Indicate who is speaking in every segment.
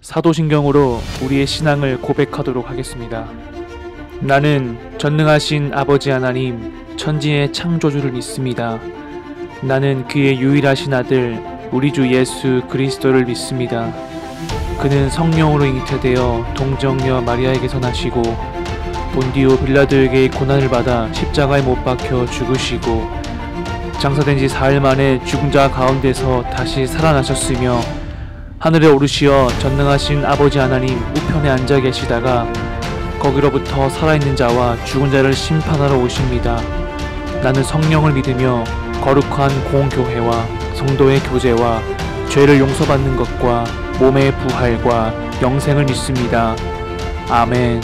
Speaker 1: 사도신경으로 우리의 신앙을 고백하도록 하겠습니다. 나는 전능하신 아버지 하나님, 천지의 창조주를 믿습니다. 나는 그의 유일하신 아들, 우리 주 예수 그리스도를 믿습니다. 그는 성령으로 잉태되어 동정녀 마리아에게서 나시고 본디오 빌라도에게 고난을 받아 십자가에 못 박혀 죽으시고 장사된 지 4일 만에 죽은 자 가운데서 다시 살아나셨으며 하늘에 오르시어 전능하신 아버지 하나님 우편에 앉아 계시다가 거기로부터 살아있는 자와 죽은 자를 심판하러 오십니다. 나는 성령을 믿으며 거룩한 공교회와 성도의 교제와 죄를 용서받는 것과 몸의 부활과 영생을 믿습니다. 아멘.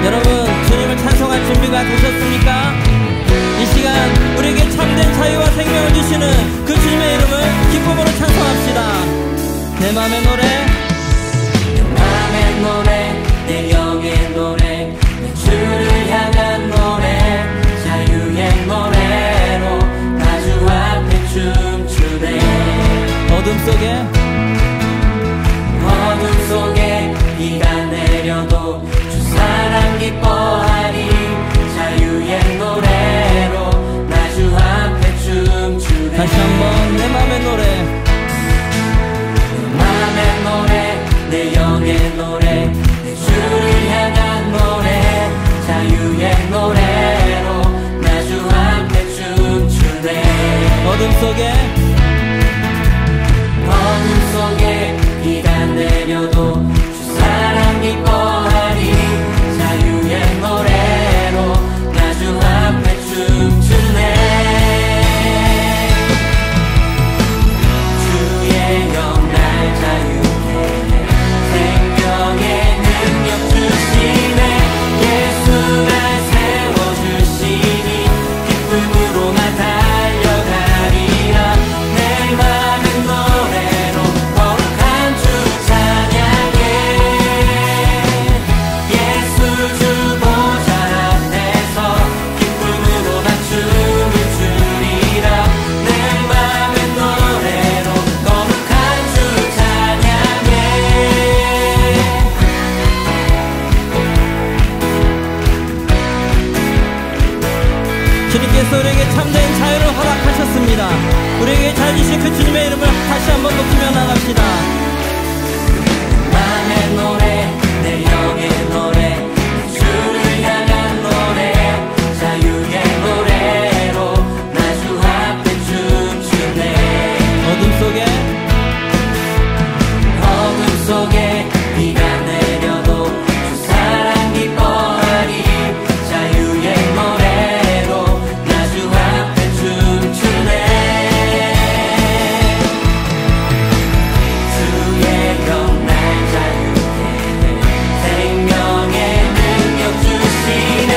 Speaker 2: 여러분, 주님을 찬송할 준비가 되셨습니까? 이 시간 우리에게 참된 자유와 생명을 주시는 그 주님의 이름을 기쁨으로 찬송합시다. 내 맘의 노래,
Speaker 3: 내 맘의 노래, 내 영의 노래, 내 주를 향한 노래, 자유의 노래로 나 주 앞에 춤추네.
Speaker 2: 어둠 속에
Speaker 3: 비가 내려도 주 사랑 기뻐하리. 자유의 노래로 나 주 앞에 춤추네.
Speaker 2: 다시 한번 내 맘의 노래,
Speaker 3: 내 맘의 노래, 내 영의 노래, 내 주를 향한 노래, 자유의 노래로 나 주 앞에 춤추네.
Speaker 2: 어둠 속에
Speaker 3: 비가 내려도 주 사랑 기뻐하리. 자유의 노래로 나 주 앞에 춤추네. 주의 영 날 자유케 해. 생명의 능력 주시네. 예수 날 세워주시니 기쁨으로 나 달려가리라. 내 맘의 노래로 거룩한 주 찬양해. 예수 주 보좌 앞에서 기쁨으로 나 춤을 추리라. 내 맘의 노래로 거룩한 주 찬양해.
Speaker 2: 주님께서 우리에게 참된 자유를 허락하셨습니다. 우리에게 잘 주신 그 주님의 이름을 다시 한번 높이며 나갑시다.
Speaker 3: 맘의 노래, 내 영의 노래, 내 주를 향한 노래, 자유의 노래로 나 주 앞에 춤추네. 어둠 속에 비가 내려도 주 사랑 기뻐하리. 자유의 노래로 나 주 앞에 춤추네. 주의 영 날 자유케 해. 생명의 능력 주시네.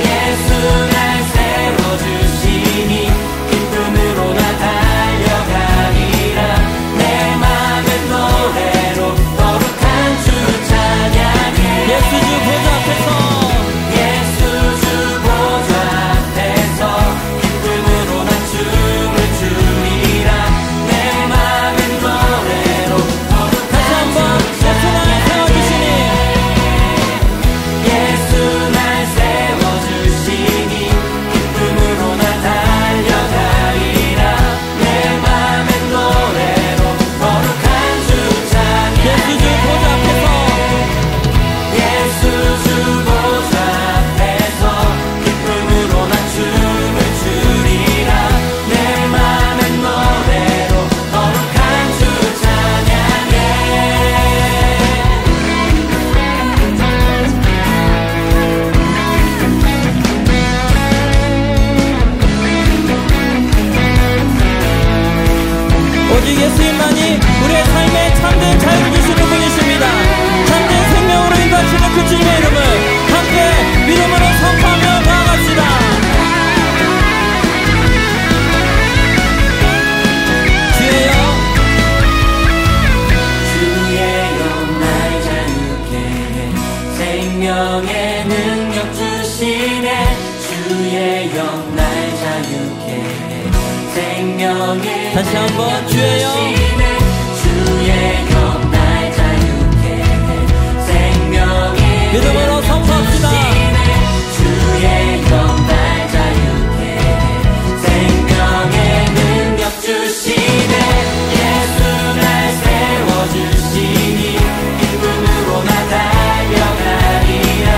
Speaker 3: 예수 날 세워주시니 기쁨으로 나 달려가리라. 내 맘의 노래로 거룩한 주 찬양해.
Speaker 2: 예수 주 보좌 앞에서
Speaker 3: 예수 주 보좌 앞에서 기쁨으로 나 춤을 추리라. 내 맘의 노래로
Speaker 2: 다시 한번 예수 날 세워주시니
Speaker 3: 예수 날 세워주시니 기쁨으로 나 달려가리라. 내 맘의 노래로 거룩한 주 찬양해.
Speaker 2: 예수 주 보좌 앞에서
Speaker 3: 예수 주 보좌 앞에서 기쁨으로 나 춤을 추리라. 내 맘의 노래로 거룩한 주 찬양해.
Speaker 2: 오직 예수님만이 우리의 삶에 참된 자유를 주시는 분이십니다. 참된 생명으로 인도하시는 그 주님의 이름을 함께 믿음으로 선포하며 나아갑시다. 주의
Speaker 3: 영 날 자유케 해. 생명의 능력 주시네. 주의 영 날 자유케 생명의
Speaker 2: 다시 한번 주의 영
Speaker 3: 주의 영 날 자유케 해 생명의
Speaker 2: 믿음으로 선포합시다.
Speaker 3: 주의 영 날 자유케 해 생명의 능력 주시네 예수 날 세워주시니 기쁨으로 나 달려가리라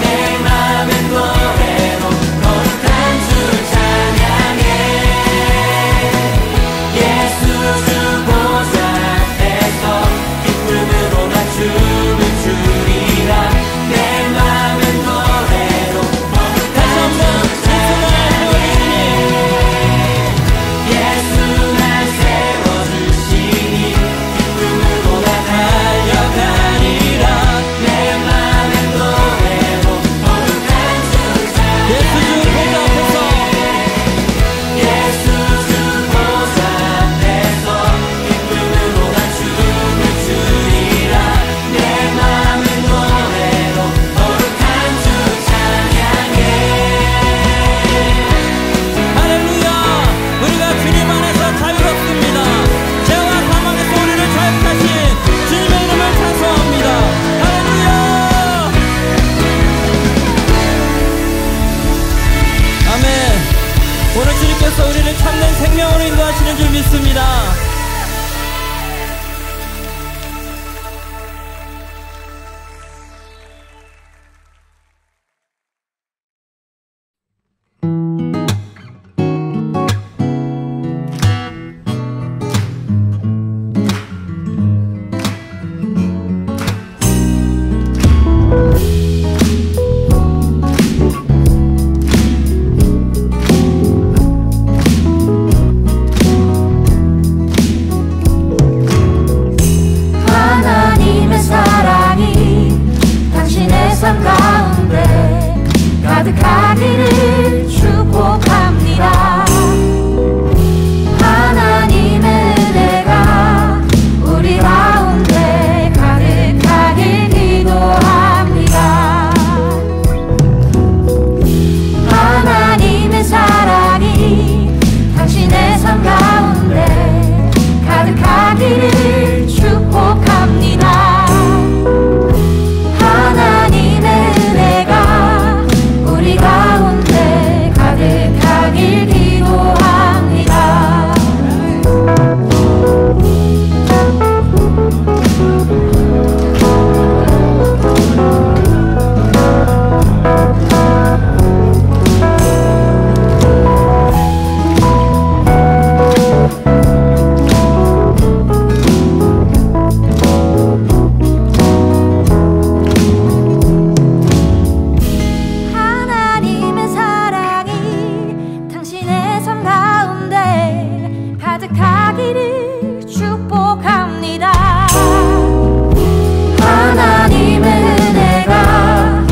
Speaker 3: 내 맘은 노래로 거룩한 주 찬양해 예수 주 보좌 앞에서 기쁨으로 나 춤을 추리라 내 맘은 노래로 거룩한 주 찬양해 예수 날 세워주시니 기쁨으로 나 달려가리라 내 맘은 노래로 거룩한 주 찬양해
Speaker 2: 예수 주 보좌 앞에서
Speaker 3: 예수 주 보좌 앞에서 기쁨으로 나 춤을 추리라 내 맘은 노래로 거룩한 주 찬양해
Speaker 2: 할렐루야. 우리가 주님 안에서 자유롭습니다. 죄와 사망에서 우리를 자유하신 주님의 이름을 찬송합니다. 할렐루야. 아멘. 오늘 주님께서 우리를 참된 생명으로 인도하시는 줄 믿습니다.
Speaker 4: 하나님의 사랑이 당신의 삶 가운데 가득하기를 축복합니다. 하나님의 은혜가 우리 가운데 가득하길 기도합니다. 하나님의 사랑이 당신의 삶 가운데 가득하기를 축복합니다. 하나님의 은혜가 우리 가운데 가득하길 기도합니다. 하나님의 사랑이 당신의 삶 가운데 가득하기를 축복합니다. 하나님의 은혜가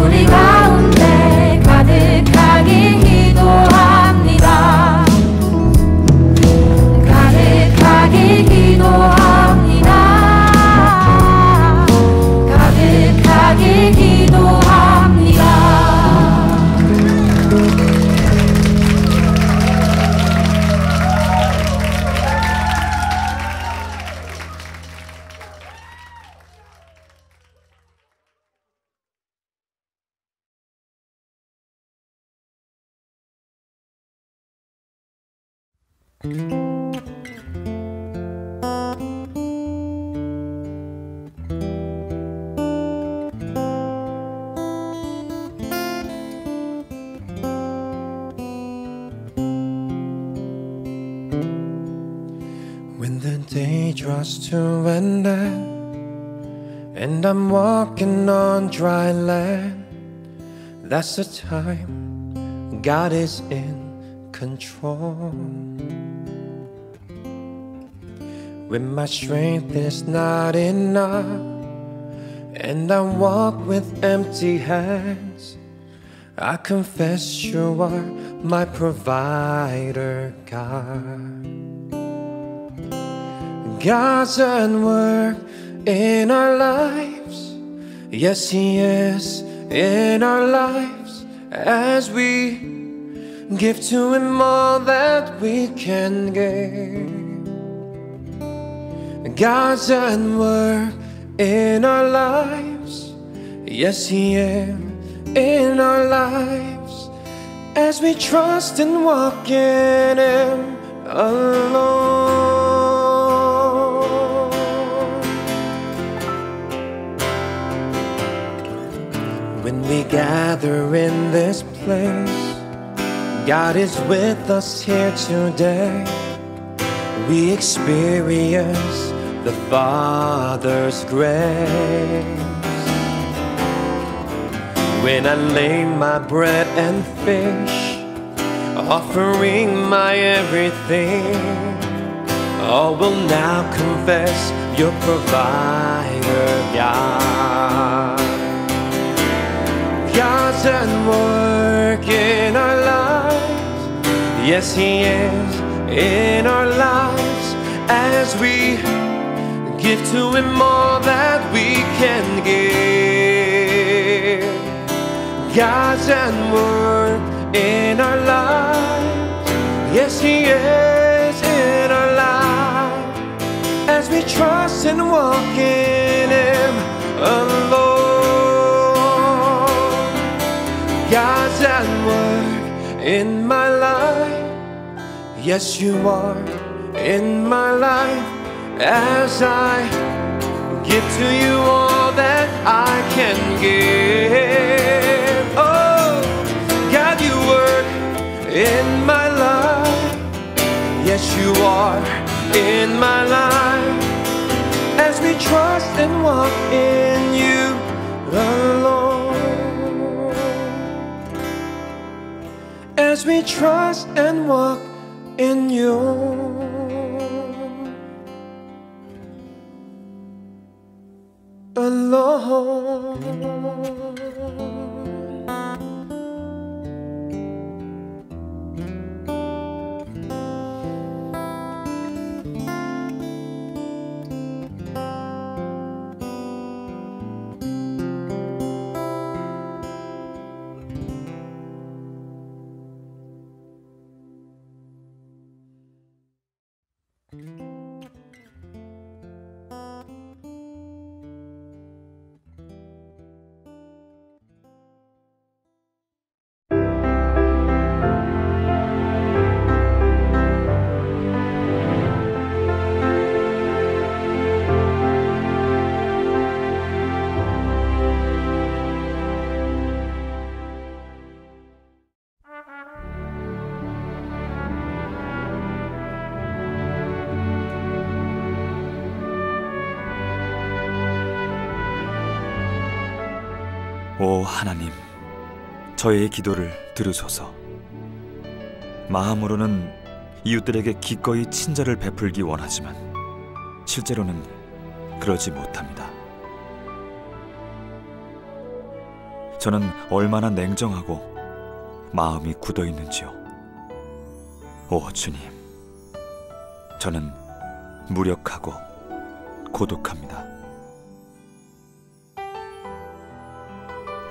Speaker 4: 우리 가운데 가득하길 기도합니다. 가득하길 기도합니다. 가득하길 기도합니다.
Speaker 5: When the day draws to an end and I'm walking on dry land, that's the time God is in control. When my strength is not enough and I walk with empty hands, I confess you are my provider, God. God's at work in our lives. Yes, He is in our lives as we give to Him all that we can give. God's at work in our lives. Yes, He is in our lives as we trust and walk in Him alone. When we gather in this place, God is with us here today. We experience the Father's grace. When I lay my bread and fish, offering my everything, all will now confess your provider, God. God's at work in our lives. Yes, He is in our lives as we give to Him all that we can give. God's at work in our lives. Yes, He is in our lives as we trust and walk in Him alone. God's at work in my life. Yes, You are in my life as I give to You all that I can give. Oh, God, You work in my life. Yes, You are in my life as we trust and walk in You alone. As we trust and walk in You alone.
Speaker 6: 오 하나님, 저의 기도를 들으소서. 마음으로는 이웃들에게 기꺼이 친절을 베풀기 원하지만 실제로는 그러지 못합니다. 저는 얼마나 냉정하고 마음이 굳어 있는지요. 오 주님, 저는 무력하고 고독합니다.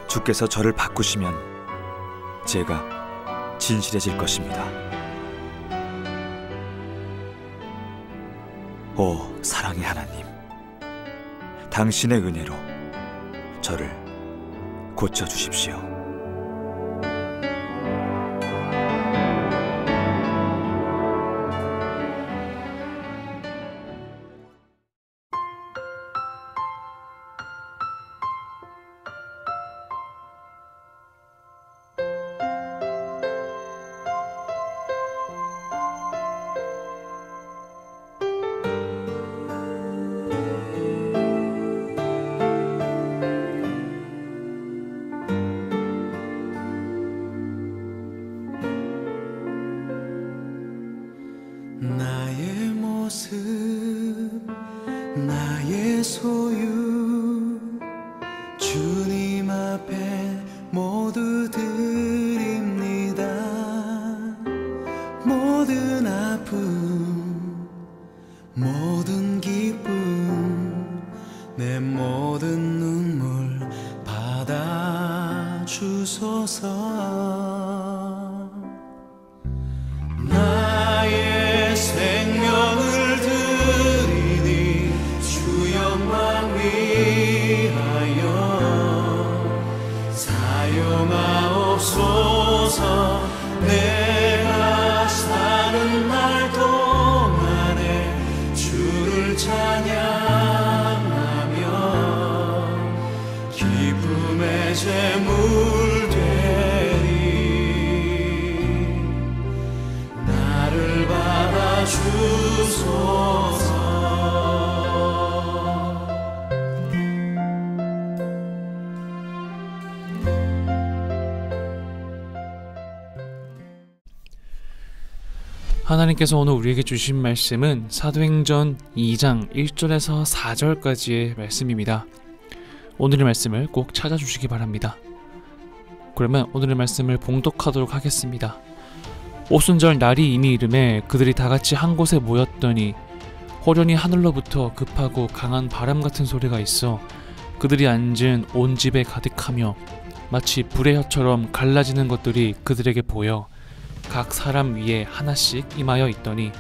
Speaker 6: 주께서 저를 바꾸시면 제가 진실해질 것입니다. 오 사랑의 하나님, 당신의 은혜로 저를 고쳐주십시오.
Speaker 7: 나의 모습, 나의 소유, 주님 앞에 모두 드립니다. 모든 아픔, 모든 기쁨, 내 모든 눈물 받아주소서. 인정하옵소서. 내가 사는 날 동안에 주를 찬양하며 기쁨의 제물 되리. 나를 받아주소서.
Speaker 1: 하나님께서 오늘 우리에게 주신 말씀은 사도행전 2장 1절에서 4절까지의 말씀입니다. 오늘의 말씀을 꼭 찾아주시기 바랍니다. 그러면 오늘의 말씀을 봉독하도록 하겠습니다. 오순절 날이 이미 이름에 그들이 다같이 한 곳에 모였더니 호련히 하늘로부터 급하고 강한 바람 같은 소리가 있어 그들이 앉은 온 집에 가득하며 마치 불의 혀처럼 갈라지는 것들이 그들에게 보여 각 사람 위에 하나씩 임하여 있더니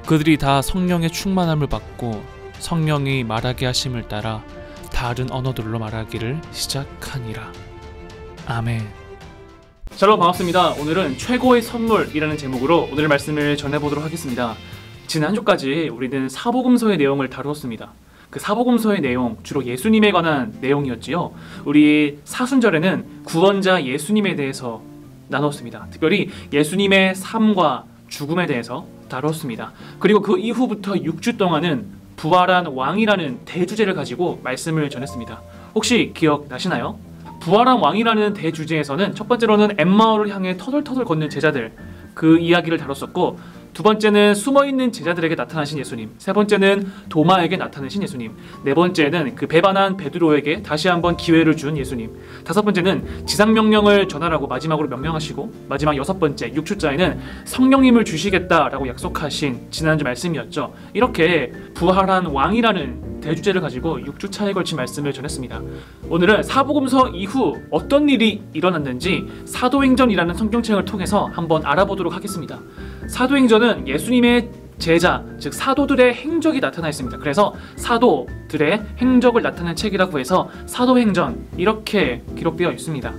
Speaker 1: 그들이 다 성령의 충만함을 받고 성령이 말하게 하심을 따라 다른 언어들로 말하기를 시작하니라. 아멘. 자, 여러분 반갑습니다. 오늘은 최고의 선물이라는 제목으로 오늘 말씀을 전해보도록 하겠습니다. 지난 한 주까지 우리는 사복음서의 내용을 다루었습니다. 그 사복음서의 내용, 주로 예수님에 관한 내용이었지요. 우리 사순절에는 구원자 예수님에 대해서 나눴습니다. 특별히 예수님의 삶과 죽음에 대해서 다뤘습니다. 그리고 그 이후부터 6주 동안은 부활한 왕이라는 대주제를 가지고 말씀을 전했습니다. 혹시 기억나시나요? 부활한 왕이라는 대주제에서는 첫 번째로는 엠마오를 향해 터덜터덜 걷는 제자들, 그 이야기를 다뤘었고, 두 번째는 숨어있는 제자들에게 나타나신 예수님, 세 번째는 도마에게 나타나신 예수님, 네 번째는 그 배반한 베드로에게 다시 한번 기회를 준 예수님, 다섯 번째는 지상명령을 전하라고 마지막으로 명령하시고, 마지막 여섯 번째 6주자에는 성령님을 주시겠다라고 약속하신 지난주 말씀이었죠. 이렇게 부활한 왕이라는 대주제를 가지고 6주차에 걸친 말씀을 전했습니다. 오늘은 사복음서 이후 어떤 일이 일어났는지 사도행전이라는 성경책을 통해서 한번 알아보도록 하겠습니다. 사도행전은 예수님의 제자, 즉 사도들의 행적이 나타나 있습니다. 그래서 사도들의 행적을 나타낸 책이라고 해서 사도행전 이렇게 기록되어 있습니다.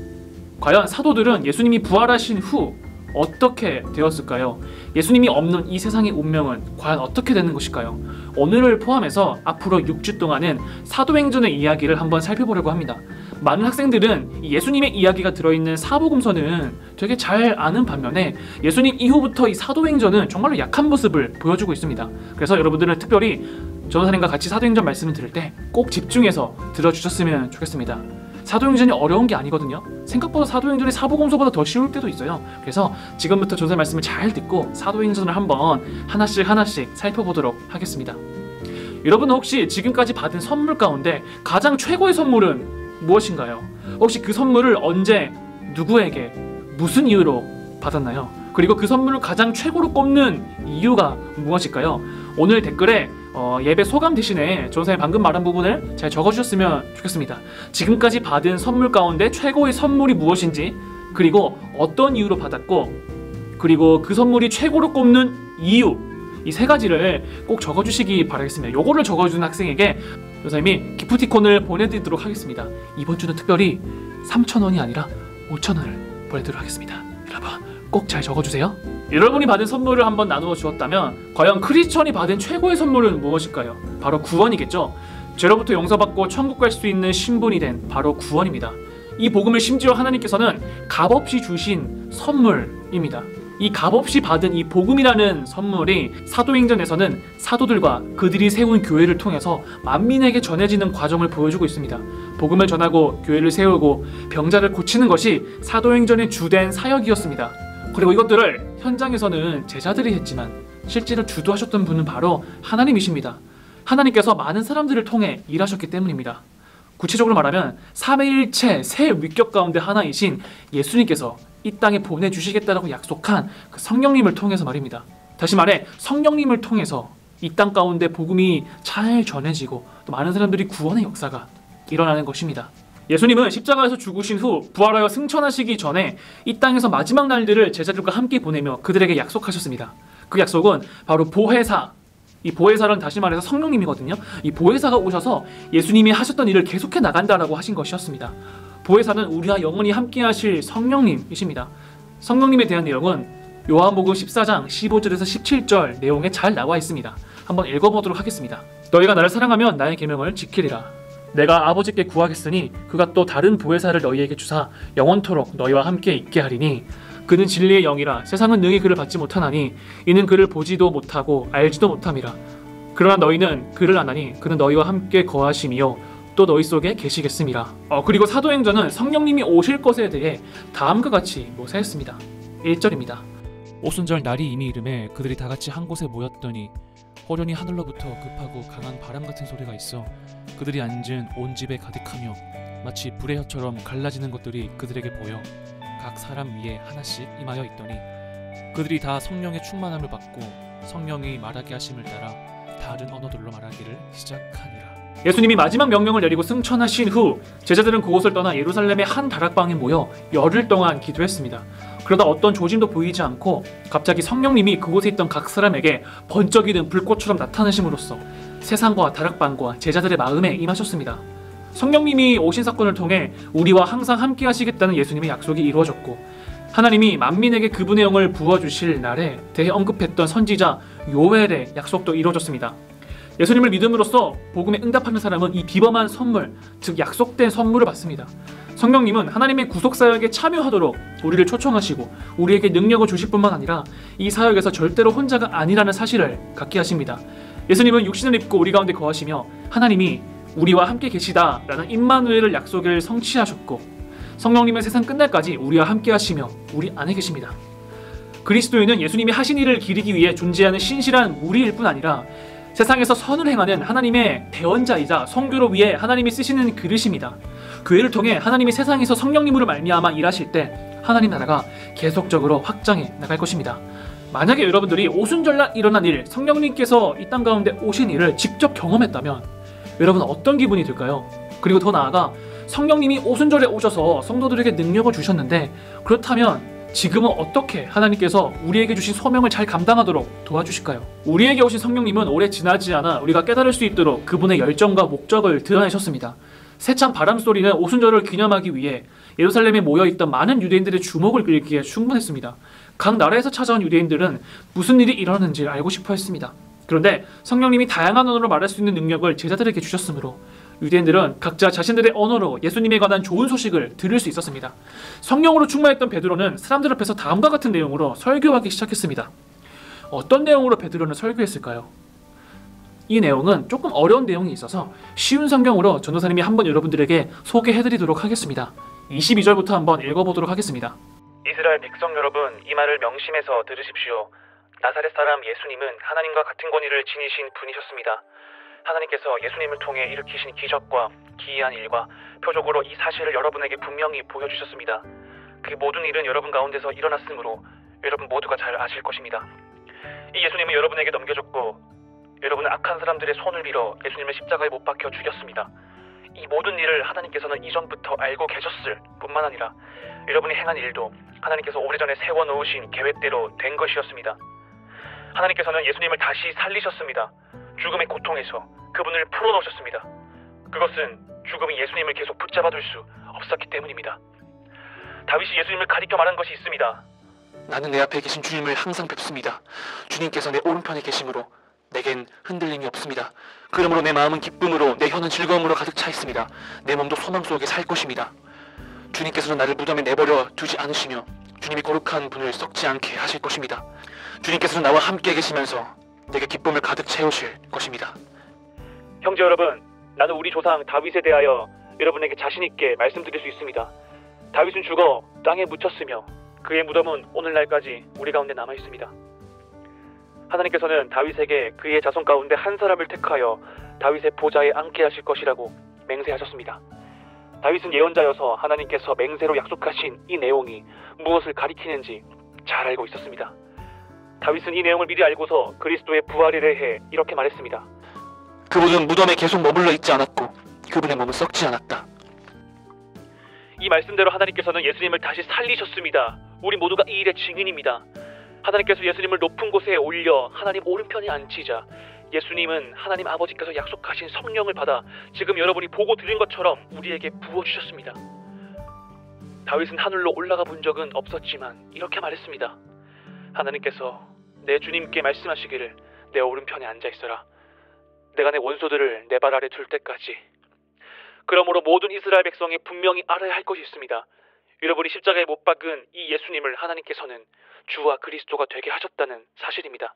Speaker 1: 과연 사도들은 예수님이 부활하신 후 어떻게 되었을까요? 예수님이 없는 이 세상의 운명은 과연 어떻게 되는 것일까요? 오늘을 포함해서 앞으로 6주 동안은 사도행전의 이야기를 한번 살펴보려고 합니다. 많은 학생들은 예수님의 이야기가 들어있는 사복음서는 되게 잘 아는 반면에 예수님 이후부터 이 사도행전은 정말로 약한 모습을 보여주고 있습니다. 그래서 여러분들은 특별히 전도사님과 같이 사도행전 말씀을 들을 때 꼭 집중해서 들어주셨으면 좋겠습니다. 사도행전이 어려운 게 아니거든요. 생각보다 사도행전이 사복음서보다 더 쉬울 때도 있어요. 그래서 지금부터 전도사님 말씀을 잘 듣고 사도행전을 한번 하나씩 살펴보도록 하겠습니다. 여러분은 혹시 지금까지 받은 선물 가운데 가장 최고의 선물은 무엇인가요? 혹시 그 선물을 언제, 누구에게, 무슨 이유로 받았나요? 그리고 그 선물을 가장 최고로 꼽는 이유가 무엇일까요? 오늘 댓글에 예배 소감 대신에 전도사님 방금 말한 부분을 잘 적어주셨으면 좋겠습니다. 지금까지 받은 선물 가운데 최고의 선물이 무엇인지, 그리고 어떤 이유로 받았고, 그리고 그 선물이 최고로 꼽는 이유, 이 세 가지를 꼭 적어주시기 바라겠습니다. 요거를 적어주는 학생에게 전도사님이 기프티콘을 보내드리도록 하겠습니다. 이번 주는 특별히 3,000원이 아니라 5,000원을 보내드리도록 하겠습니다. 여러분 꼭 잘 적어주세요. 여러분이 받은 선물을 한번 나누어 주었다면 과연 크리스천이 받은 최고의 선물은 무엇일까요? 바로 구원이겠죠. 죄로부터 용서받고 천국 갈 수 있는 신분이 된 바로 구원입니다. 이 복음을 심지어 하나님께서는 값없이 주신 선물입니다. 이 값없이 받은 이 복음이라는 선물이 사도행전에서는 사도들과 그들이 세운 교회를 통해서 만민에게 전해지는 과정을 보여주고 있습니다. 복음을 전하고 교회를 세우고 병자를 고치는 것이 사도행전의 주된 사역이었습니다. 그리고 이것들을 현장에서는 제자들이 했지만 실제로 주도하셨던 분은 바로 하나님이십니다. 하나님께서 많은 사람들을 통해 일하셨기 때문입니다. 구체적으로 말하면 삼위일체 세 위격 가운데 하나이신 예수님께서 이 땅에 보내주시겠다라고 약속한 그 성령님을 통해서 말입니다. 다시 말해 성령님을 통해서 이 땅 가운데 복음이 잘 전해지고 또 많은 사람들이 구원의 역사가 일어나는 것입니다. 예수님은 십자가에서 죽으신 후 부활하여 승천하시기 전에 이 땅에서 마지막 날들을 제자들과 함께 보내며 그들에게 약속하셨습니다. 그 약속은 바로 보혜사, 이 보혜사는 다시 말해서 성령님이거든요. 이 보혜사가 오셔서 예수님이 하셨던 일을 계속해 나간다라고 하신 것이었습니다. 보혜사는 우리와 영원히 함께하실 성령님이십니다. 성령님에 대한 내용은 요한복음 14장 15절에서 17절 내용에 잘 나와 있습니다. 한번 읽어보도록 하겠습니다. 너희가 나를 사랑하면 나의 계명을 지키리라. 내가 아버지께 구하겠으니 그가 또 다른 보혜사를 너희에게 주사 영원토록 너희와 함께 있게 하리니 그는 진리의 영이라. 세상은 능히 그를 받지 못하나니 이는 그를 보지도 못하고 알지도 못함이라. 그러나 너희는 그를 아나니 그는 너희와 함께 거하심이요 또 너희 속에 계시겠음이라. 그리고 사도행전은 성령님이 오실 것에 대해 다음과 같이 묘사했습니다. 1절입니다. 오순절 날이 이미 이름에 그들이 다 같이 한 곳에 모였더니 호련히 하늘로부터 급하고 강한 바람 같은 소리가 있어 그들이 앉은 온 집에 가득하며 마치 불의 혀처럼 갈라지는 것들이 그들에게 보여 각 사람 위에 하나씩 임하여 있더니 그들이 다 성령의 충만함을 받고 성령이 말하게 하심을 따라 다른 언어들로 말하기를 시작하니라. 예수님이 마지막 명령을 내리고 승천하신 후 제자들은 그곳을 떠나 예루살렘의 한 다락방에 모여 열흘 동안 기도했습니다. 그러다 어떤 조짐도 보이지 않고 갑자기 성령님이 그곳에 있던 각 사람에게 번쩍이는 불꽃처럼 나타나심으로써 세상과 다락방과 제자들의 마음에 임하셨습니다. 성령님이 오신 사건을 통해 우리와 항상 함께 하시겠다는 예수님의 약속이 이루어졌고 하나님이 만민에게 그분의 영을 부어주실 날에 대해 언급했던 선지자 요엘의 약속도 이루어졌습니다. 예수님을 믿음으로써 복음에 응답하는 사람은 이 비범한 선물, 즉 약속된 선물을 받습니다. 성령님은 하나님의 구속사역에 참여하도록 우리를 초청하시고 우리에게 능력을 주실 뿐만 아니라 이 사역에서 절대로 혼자가 아니라는 사실을 갖게 하십니다. 예수님은 육신을 입고 우리 가운데 거하시며 하나님이 우리와 함께 계시다라는 임마누엘을 약속을 성취하셨고 성령님은 세상 끝날까지 우리와 함께 하시며 우리 안에 계십니다. 그리스도인은 예수님이 하신 일을 기리기 위해 존재하는 신실한 무리일 뿐 아니라 세상에서 선을 행하는 하나님의 대언자이자 선교를 위해 하나님이 쓰시는 그릇입니다. 교회를 통해 하나님이 세상에서 성령님으로 말미암아 일하실 때 하나님 나라가 계속적으로 확장해 나갈 것입니다. 만약에 여러분들이 오순절날 일어난 일, 성령님께서 이 땅 가운데 오신 일을 직접 경험했다면 여러분은 어떤 기분이 들까요? 그리고 더 나아가 성령님이 오순절에 오셔서 성도들에게 능력을 주셨는데 그렇다면 지금은 어떻게 하나님께서 우리에게 주신 소명을 잘 감당하도록 도와주실까요? 우리에게 오신 성령님은 오래 지나지 않아 우리가 깨달을 수 있도록 그분의 열정과 목적을 드러내셨습니다. 세찬 바람 소리는 오순절을 기념하기 위해 예루살렘에 모여있던 많은 유대인들의 주목을 끌기에 충분했습니다. 각 나라에서 찾아온 유대인들은 무슨 일이 일어났는지 알고 싶어 했습니다. 그런데 성령님이 다양한 언어로 말할 수 있는 능력을 제자들에게 주셨으므로 유대인들은 각자 자신들의 언어로 예수님에 관한 좋은 소식을 들을 수 있었습니다. 성령으로 충만했던 베드로는 사람들 앞에서 다음과 같은 내용으로 설교하기 시작했습니다. 어떤 내용으로 베드로는 설교했을까요? 이 내용은 조금 어려운 내용이 있어서 쉬운 성경으로 전도사님이 한번 여러분들에게 소개해드리도록 하겠습니다. 22절부터 한번 읽어보도록 하겠습니다.
Speaker 8: 이스라엘 백성 여러분, 이 말을 명심해서 들으십시오. 나사렛 사람 예수님은 하나님과 같은 권위를 지니신 분이셨습니다. 하나님께서 예수님을 통해 일으키신 기적과 기이한 일과 표적으로 이 사실을 여러분에게 분명히 보여주셨습니다. 그 모든 일은 여러분 가운데서 일어났으므로 여러분 모두가 잘 아실 것입니다. 이 예수님은 여러분에게 넘겨줬고 여러분은 악한 사람들의 손을 빌어 예수님을 십자가에 못 박혀 죽였습니다. 이 모든 일을 하나님께서는 이전부터 알고 계셨을 뿐만 아니라 여러분이 행한 일도 하나님께서 오래전에 세워놓으신 계획대로 된 것이었습니다. 하나님께서는 예수님을 다시 살리셨습니다. 죽음의 고통에서 그분을 풀어놓으셨습니다. 그것은 죽음이 예수님을 계속 붙잡아둘 수 없었기 때문입니다. 다윗이 예수님을 가리켜 말한 것이 있습니다.
Speaker 1: 나는 내 앞에 계신 주님을 항상 뵙습니다. 주님께서 내 오른편에 계심으로 내겐 흔들림이 없습니다. 그러므로 내 마음은 기쁨으로 내 혀는 즐거움으로 가득 차 있습니다. 내 몸도 소망 속에 살 것입니다. 주님께서는 나를 무덤에 내버려 두지 않으시며 주님이 거룩한 분을 썩지 않게 하실 것입니다. 주님께서는 나와 함께 계시면서 내게 기쁨을 가득 채우실 것입니다.
Speaker 8: 형제 여러분, 나는 우리 조상 다윗에 대하여 여러분에게 자신 있게 말씀드릴 수 있습니다. 다윗은 죽어 땅에 묻혔으며 그의 무덤은 오늘날까지 우리 가운데 남아 있습니다. 하나님께서는 다윗에게 그의 자손 가운데 한 사람을 택하여 다윗의 보좌에 앉게 하실 것이라고 맹세하셨습니다. 다윗은 예언자여서 하나님께서 맹세로 약속하신 이 내용이 무엇을 가리키는지 잘 알고 있었습니다. 다윗은 이 내용을 미리 알고서 그리스도의 부활에 대해 이렇게 말했습니다.
Speaker 1: 그분은 무덤에 계속 머물러 있지 않았고 그분의 몸은 썩지 않았다.
Speaker 8: 이 말씀대로 하나님께서는 예수님을 다시 살리셨습니다. 우리 모두가 이 일의 증인입니다. 하나님께서 예수님을 높은 곳에 올려 하나님 오른편에 앉히자 예수님은 하나님 아버지께서 약속하신 성령을 받아 지금 여러분이 보고 들은 것처럼 우리에게 부어주셨습니다. 다윗은 하늘로 올라가 본 적은 없었지만 이렇게 말했습니다. 하나님께서 내 주님께 말씀하시기를 내 오른편에 앉아 있어라. 내가 내 원수들을 내 발 아래 둘 때까지. 그러므로 모든 이스라엘 백성이 분명히 알아야 할 것이 있습니다. 여러분이 십자가에 못 박은 이 예수님을 하나님께서는 주와 그리스도가 되게 하셨다는 사실입니다.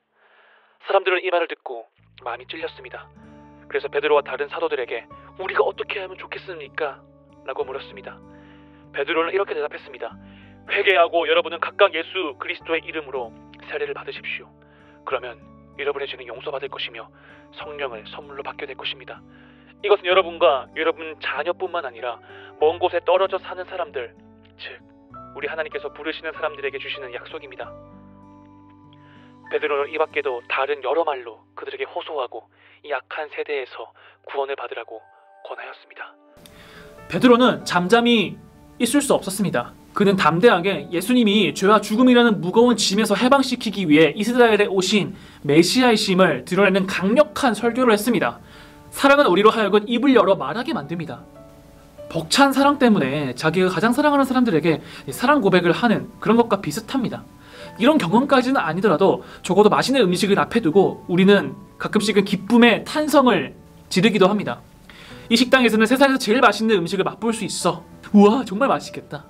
Speaker 8: 사람들은 이 말을 듣고 마음이 찔렸습니다. 그래서 베드로와 다른 사도들에게 우리가 어떻게 하면 좋겠습니까? 라고 물었습니다. 베드로는 이렇게 대답했습니다. 회개하고 여러분은 각각 예수 그리스도의 이름으로 세례를 받으십시오. 그러면 여러분의 죄는 용서받을 것이며 성령을 선물로 받게 될 것입니다. 이것은 여러분과 여러분 자녀뿐만 아니라 먼 곳에 떨어져 사는 사람들, 즉 우리 하나님께서 부르시는 사람들에게 주시는 약속입니다. 베드로는 이 밖에도 다른 여러 말로 그들에게 호소하고 이 악한 세대에서 구원을 받으라고 권하였습니다.
Speaker 1: 베드로는 잠잠히 있을 수 없었습니다. 그는 담대하게 예수님이 죄와 죽음이라는 무거운 짐에서 해방시키기 위해 이스라엘에 오신 메시아이심을 드러내는 강력한 설교를 했습니다. 사랑은 우리로 하여금 입을 열어 말하게 만듭니다. 벅찬 사랑 때문에 자기가 가장 사랑하는 사람들에게 사랑 고백을 하는 그런 것과 비슷합니다. 이런 경험까지는 아니더라도 적어도 맛있는 음식을 앞에 두고 우리는 가끔씩은 기쁨의 탄성을 지르기도 합니다. 이 식당에서는 세상에서 제일 맛있는 음식을 맛볼 수 있어. 우와, 정말 맛있겠다.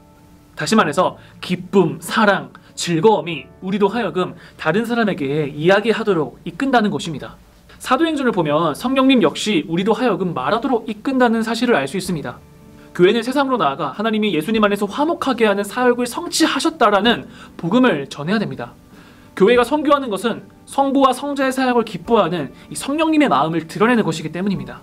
Speaker 1: 다시 말해서 기쁨, 사랑, 즐거움이 우리로 하여금 다른 사람에게 이야기하도록 이끈다는 것입니다. 사도행전을 보면 성령님 역시 우리로 하여금 말하도록 이끈다는 사실을 알 수 있습니다. 교회는 세상으로 나아가 하나님이 예수님 안에서 화목하게 하는 사역을 성취하셨다라는 복음을 전해야 됩니다. 교회가 선교하는 것은 성부와 성자의 사역을 기뻐하는 이 성령님의 마음을 드러내는 것이기 때문입니다.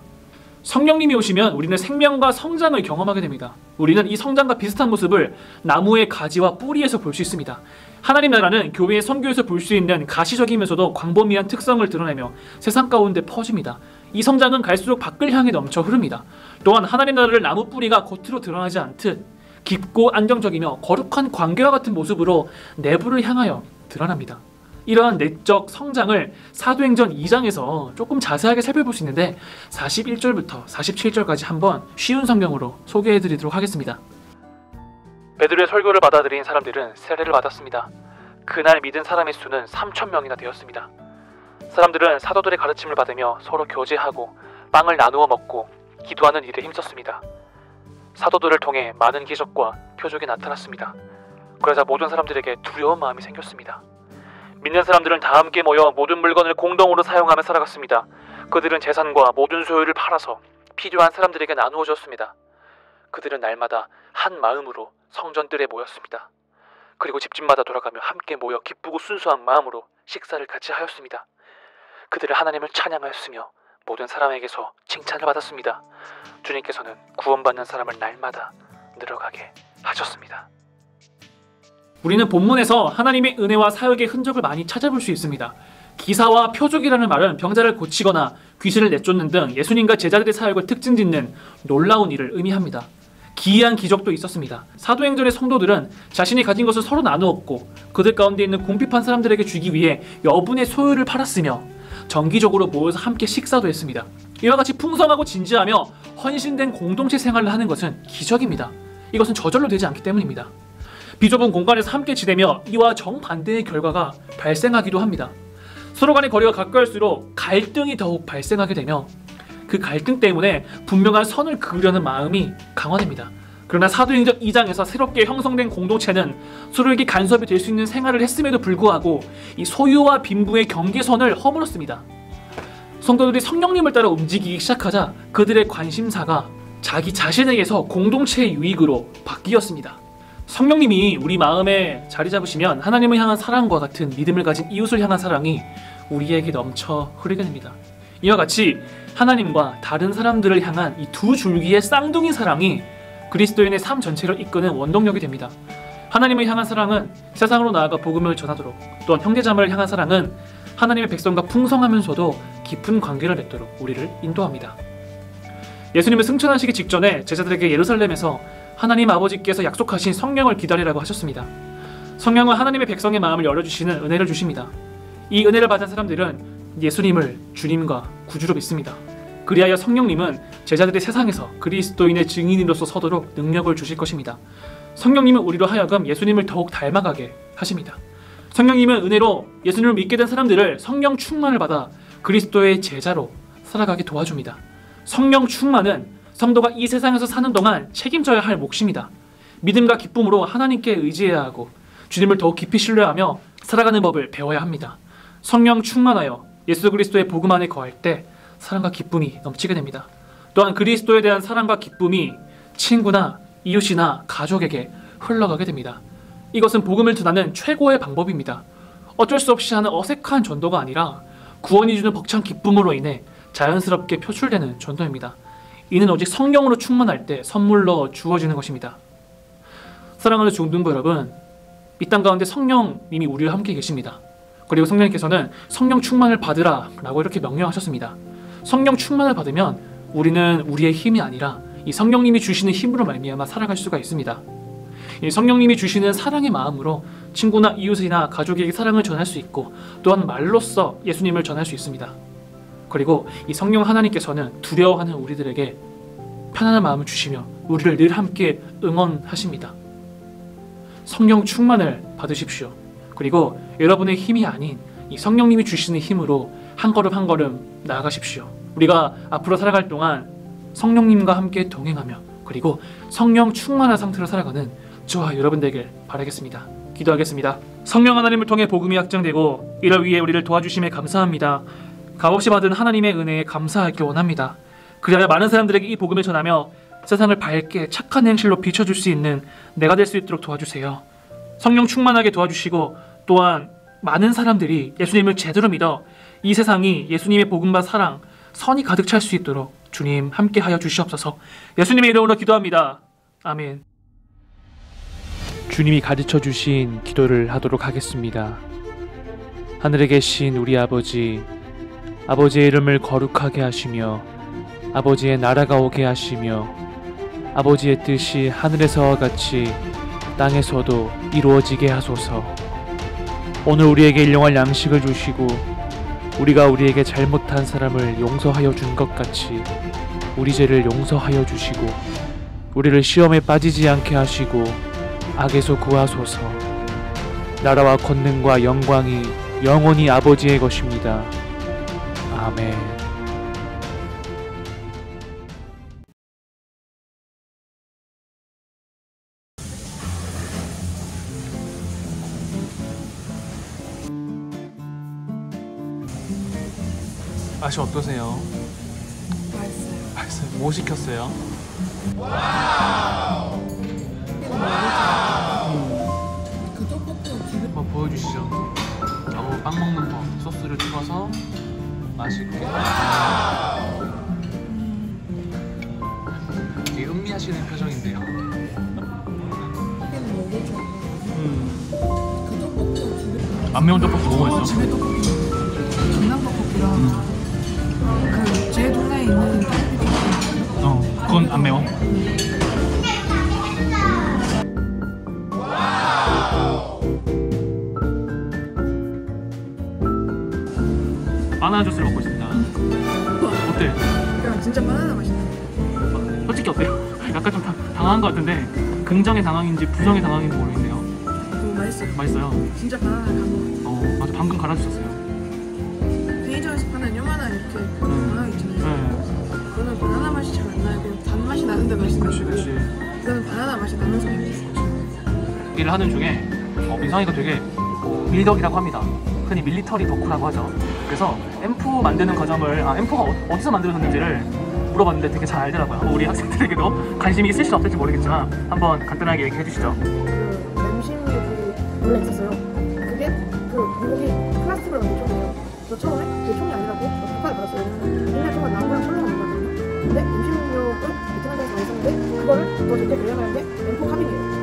Speaker 1: 성령님이 오시면 우리는 생명과 성장을 경험하게 됩니다. 우리는 이 성장과 비슷한 모습을 나무의 가지와 뿌리에서 볼 수 있습니다. 하나님 나라는 교회의 선교에서 볼 수 있는 가시적이면서도 광범위한 특성을 드러내며 세상 가운데 퍼집니다. 이 성장은 갈수록 밖을 향해 넘쳐 흐릅니다. 또한 하나님 나라를 나무 뿌리가 겉으로 드러나지 않듯 깊고 안정적이며 거룩한 관계와 같은 모습으로 내부를 향하여 드러납니다. 이러한 내적 성장을 사도행전 2장에서 조금 자세하게 살펴볼 수 있는데 41절부터 47절까지 한번 쉬운 성경으로 소개해드리도록 하겠습니다.
Speaker 8: 베드로의 설교를 받아들인 사람들은 세례를 받았습니다. 그날 믿은 사람의 수는 3,000명이나 되었습니다. 사람들은 사도들의 가르침을 받으며 서로 교제하고 빵을 나누어 먹고 기도하는 일에 힘썼습니다. 사도들을 통해 많은 기적과 표적이 나타났습니다. 그러자 모든 사람들에게 두려운 마음이 생겼습니다. 믿는 사람들은 다 함께 모여 모든 물건을 공동으로 사용하며 살아갔습니다. 그들은 재산과 모든 소유를 팔아서 필요한 사람들에게 나누어 줬습니다. 그들은 날마다 한 마음으로 성전들에 모였습니다. 그리고 집집마다 돌아가며 함께 모여 기쁘고 순수한 마음으로 식사를 같이 하였습니다. 그들은 하나님을 찬양하였으며 모든 사람에게서 칭찬을 받았습니다. 주님께서는 구원받는 사람을 날마다 늘어가게 하셨습니다.
Speaker 1: 우리는 본문에서 하나님의 은혜와 사역의 흔적을 많이 찾아볼 수 있습니다. 기사와 표적이라는 말은 병자를 고치거나 귀신을 내쫓는 등 예수님과 제자들의 사역을 특징짓는 놀라운 일을 의미합니다. 기이한 기적도 있었습니다. 사도행전의 성도들은 자신이 가진 것을 서로 나누었고 그들 가운데 있는 궁핍한 사람들에게 주기 위해 여분의 소유를 팔았으며 정기적으로 모여서 함께 식사도 했습니다. 이와 같이 풍성하고 진지하며 헌신된 공동체 생활을 하는 것은 기적입니다. 이것은 저절로 되지 않기 때문입니다. 비좁은 공간에서 함께 지내며 이와 정반대의 결과가 발생하기도 합니다. 서로 간의 거리가 가까울수록 갈등이 더욱 발생하게 되며 그 갈등 때문에 분명한 선을 그으려는 마음이 강화됩니다. 그러나 사도행전 2장에서 새롭게 형성된 공동체는 서로에게 간섭이 될 수 있는 생활을 했음에도 불구하고 이 소유와 빈부의 경계선을 허물었습니다. 성도들이 성령님을 따라 움직이기 시작하자 그들의 관심사가 자기 자신에게서 공동체의 유익으로 바뀌었습니다. 성령님이 우리 마음에 자리 잡으시면 하나님을 향한 사랑과 같은 믿음을 가진 이웃을 향한 사랑이 우리에게 넘쳐 흐르게 됩니다. 이와 같이 하나님과 다른 사람들을 향한 이 두 줄기의 쌍둥이 사랑이 그리스도인의 삶 전체를 이끄는 원동력이 됩니다. 하나님을 향한 사랑은 세상으로 나아가 복음을 전하도록, 또한 형제자매를 향한 사랑은 하나님의 백성과 풍성하면서도 깊은 관계를 맺도록 우리를 인도합니다. 예수님은 승천하시기 직전에 제자들에게 예루살렘에서 하나님 아버지께서 약속하신 성령을 기다리라고 하셨습니다. 성령은 하나님의 백성의 마음을 열어주시는 은혜를 주십니다. 이 은혜를 받은 사람들은 예수님을 주님과 구주로 믿습니다. 그리하여 성령님은 제자들이 세상에서 그리스도인의 증인으로서 서도록 능력을 주실 것입니다. 성령님은 우리로 하여금 예수님을 더욱 닮아가게 하십니다. 성령님은 은혜로 예수님을 믿게 된 사람들을 성령 충만을 받아 그리스도의 제자로 살아가게 도와줍니다. 성령 충만은 성도가 이 세상에서 사는 동안 책임져야 할 몫입니다. 믿음과 기쁨으로 하나님께 의지해야 하고 주님을 더욱 깊이 신뢰하며 살아가는 법을 배워야 합니다. 성령 충만하여 예수 그리스도의 복음 안에 거할 때 사랑과 기쁨이 넘치게 됩니다. 또한 그리스도에 대한 사랑과 기쁨이 친구나 이웃이나 가족에게 흘러가게 됩니다. 이것은 복음을 전하는 최고의 방법입니다. 어쩔 수 없이 하는 어색한 전도가 아니라 구원이 주는 벅찬 기쁨으로 인해 자연스럽게 표출되는 전도입니다. 이는 오직 성령으로 충만할 때 선물로 주어지는 것입니다. 사랑하는 중등부 여러분, 이 땅 가운데 성령님이 우리와 함께 계십니다. 그리고 성령님께서는 성령 충만을 받으라 라고 이렇게 명령하셨습니다. 성령 충만을 받으면 우리는 우리의 힘이 아니라 이 성령님이 주시는 힘으로 말미암아 살아갈 수가 있습니다. 이 성령님이 주시는 사랑의 마음으로 친구나 이웃이나 가족에게 사랑을 전할 수 있고 또한 말로써 예수님을 전할 수 있습니다. 그리고 이 성령 하나님께서는 두려워하는 우리들에게 편안한 마음을 주시며 우리를 늘 함께 응원하십니다. 성령 충만을 받으십시오. 그리고 여러분의 힘이 아닌 이 성령님이 주시는 힘으로 한 걸음 한 걸음 나아가십시오. 우리가 앞으로 살아갈 동안 성령님과 함께 동행하며 그리고 성령 충만한 상태로 살아가는 저와 여러분 되길 바라겠습니다. 기도하겠습니다. 성령 하나님을 통해 복음이 확장되고 이를 위해 우리를 도와주심에 감사합니다. 값없이 받은 하나님의 은혜에 감사하기 원합니다. 그리하여 많은 사람들에게 이 복음을 전하며 세상을 밝게 착한 행실로 비춰줄 수 있는 내가 될 수 있도록 도와주세요. 성령 충만하게 도와주시고 또한 많은 사람들이 예수님을 제대로 믿어 이 세상이 예수님의 복음과 사랑, 선이 가득 찰 수 있도록 주님 함께하여 주시옵소서. 예수님의 이름으로 기도합니다. 아멘. 주님이 가르쳐 주신 기도를 하도록 하겠습니다. 하늘에 계신 우리 아버지, 아버지의 이름을 거룩하게 하시며 아버지의 나라가 오게 하시며 아버지의 뜻이 하늘에서와 같이 땅에서도 이루어지게 하소서. 오늘 우리에게 일용할 양식을 주시고 우리가 우리에게 잘못한 사람을 용서하여 준 것 같이 우리 죄를 용서하여 주시고 우리를 시험에 빠지지 않게 하시고 악에서 구하소서. 나라와 권능과 영광이 영원히 아버지의 것입니다. 아멘. 맛이 어떠세요?
Speaker 4: 맛있어요.
Speaker 1: 맛있어요. 뭐 시켰어요?
Speaker 4: 그 떡볶이
Speaker 1: 한번 보여주시죠. 저거 빵 먹는 법. 소스를 찍어서 맛있게. 되게 음미하시는 표정인데요.
Speaker 4: 그 떡볶이
Speaker 1: 안 매운 떡볶이 뭐 맛있어?
Speaker 4: 집에 떡볶이 강남 떡볶이랑 그 제 동네에 있는 떡볶이
Speaker 1: 그건 안 매워. 바나나 주스를 먹고 있습니다. 어때?
Speaker 4: 그냥 진짜 바나나 맛있네.
Speaker 1: 솔직히 어때요? 약간 좀 당황한 것 같은데 긍정의 당황인지 부정의 당황인지 모르겠네요.
Speaker 4: 너무 맛있어요.
Speaker 1: 맛있어요.
Speaker 4: 진짜 바나나 감동.
Speaker 1: 맞아. 방금 갈아주셨어요.
Speaker 4: 편의점에서 파는 요만한 이렇게 바나나 있잖아요.
Speaker 1: 네.
Speaker 4: 그거는 바나나 맛이 잘 안 나요. 그냥 단맛이 나는데 맛있는 거고 이거는 바나나 맛이 나면서 맛있어요.
Speaker 1: 일을 하는 중에 민상이가 되게 밀덕이라고 합니다. 흔히 밀리터리 덕후라고 하죠. 그래서 앰프 만드는 과정을 앰프가 어디서 만들어졌는지를 물어봤는데 되게 잘 알더라고요. 우리 학생들에게도 관심이 있을지 없을지 모르겠지만 한번 간단하게 얘기해 주시죠.
Speaker 4: 그 램실록이 원래 있었어요. 그게 그 미국이 플라스틱으로 만든 총이에요. 저 처음에 그 총이 아니라고 북한을 받았어요. 옛날 총은 나무랑 철로 만들었거든요. 근데 램실록을 베트남에서 완성했는데 그거를 더 좋게 개량하는 게 앰프 카빈이에요.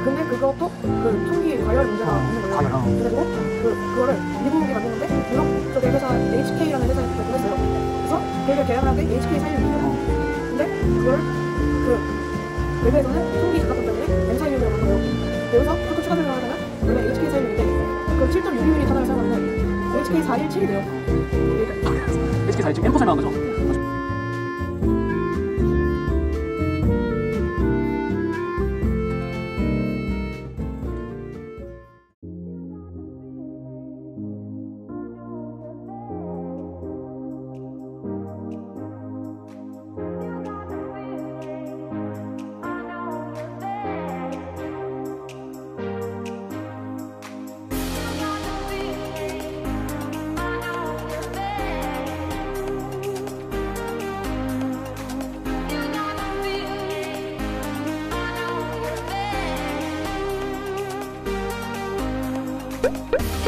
Speaker 4: 근데 그것도 그 총기 관련 문제가 있는 거예요. 그래가지고 그거를 미국이 만드는데 유럽 쪽의 회사 HK라는 회사에 보냈어요. 그래서 그걸 개량한 게 HK 사이언이에요. 근데 그걸 그 외부에서는 총기 작가품 때문에 M 사이언이라고 한 거예요. 여기서 조금 추가 설명을 하자면 원래 HK 사이언인데 그 7.62mm 탄환을 사용하는데 HK 417이 돼요.
Speaker 1: HK 417 앰프 설명한 거죠?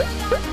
Speaker 3: 내